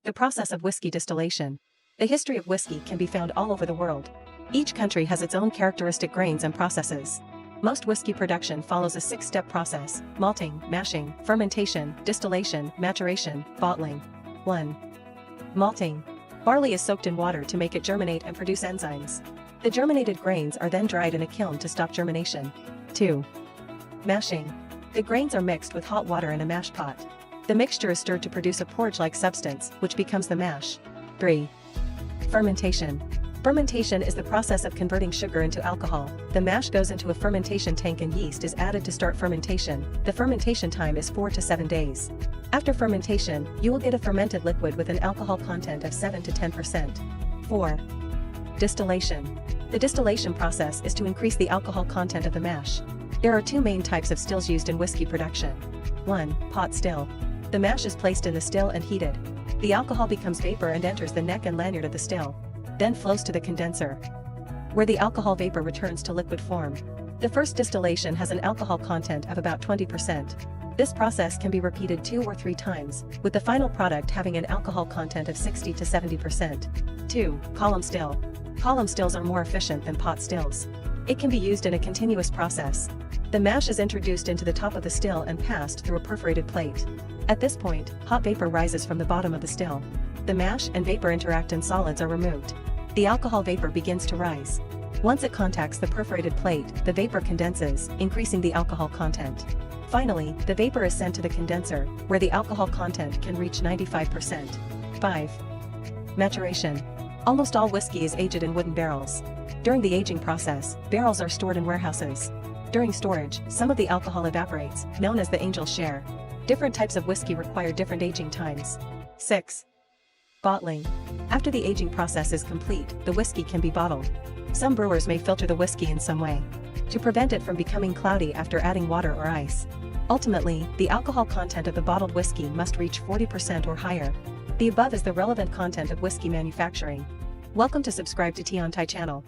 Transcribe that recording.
The process of whiskey distillation. The history of whiskey can be found all over the world. Each country has its own characteristic grains and processes. Most whiskey production follows a 6-step process: malting, mashing, fermentation, distillation, maturation, bottling. 1. Malting. Barley is soaked in water to make it germinate and produce enzymes. The germinated grains are then dried in a kiln to stop germination. 2. Mashing. The grains are mixed with hot water in a mash pot. The mixture is stirred to produce a porridge-like substance, which becomes the mash. 3. Fermentation. Fermentation is the process of converting sugar into alcohol. The mash goes into a fermentation tank and yeast is added to start fermentation. The fermentation time is 4 to 7 days. After fermentation, you will get a fermented liquid with an alcohol content of 7 to 10%. 4. Distillation. The distillation process is to increase the alcohol content of the mash. There are 2 main types of stills used in whiskey production. 1. Pot still. The mash is placed in the still and heated. The alcohol becomes vapor and enters the neck and lanyard of the still, then flows to the condenser, where the alcohol vapor returns to liquid form. The first distillation has an alcohol content of about 20%. This process can be repeated 2 or 3 times, with the final product having an alcohol content of 60 to 70%. 2. Column still. Column stills are more efficient than pot stills. It can be used in a continuous process. The mash is introduced into the top of the still and passed through a perforated plate. At this point, hot vapor rises from the bottom of the still. The mash and vapor interact and solids are removed. The alcohol vapor begins to rise. Once it contacts the perforated plate, the vapor condenses, increasing the alcohol content. Finally, the vapor is sent to the condenser, where the alcohol content can reach 95%. 5. Maturation. Almost all whiskey is aged in wooden barrels. During the aging process, barrels are stored in warehouses. During storage, some of the alcohol evaporates, known as the angel share. Different types of whiskey require different aging times. 6. Bottling. After the aging process is complete, the whiskey can be bottled. Some brewers may filter the whiskey in some way to prevent it from becoming cloudy after adding water or ice. Ultimately, the alcohol content of the bottled whiskey must reach 40% or higher. The above is the relevant content of whiskey manufacturing. Welcome to subscribe to Tea on Thai channel.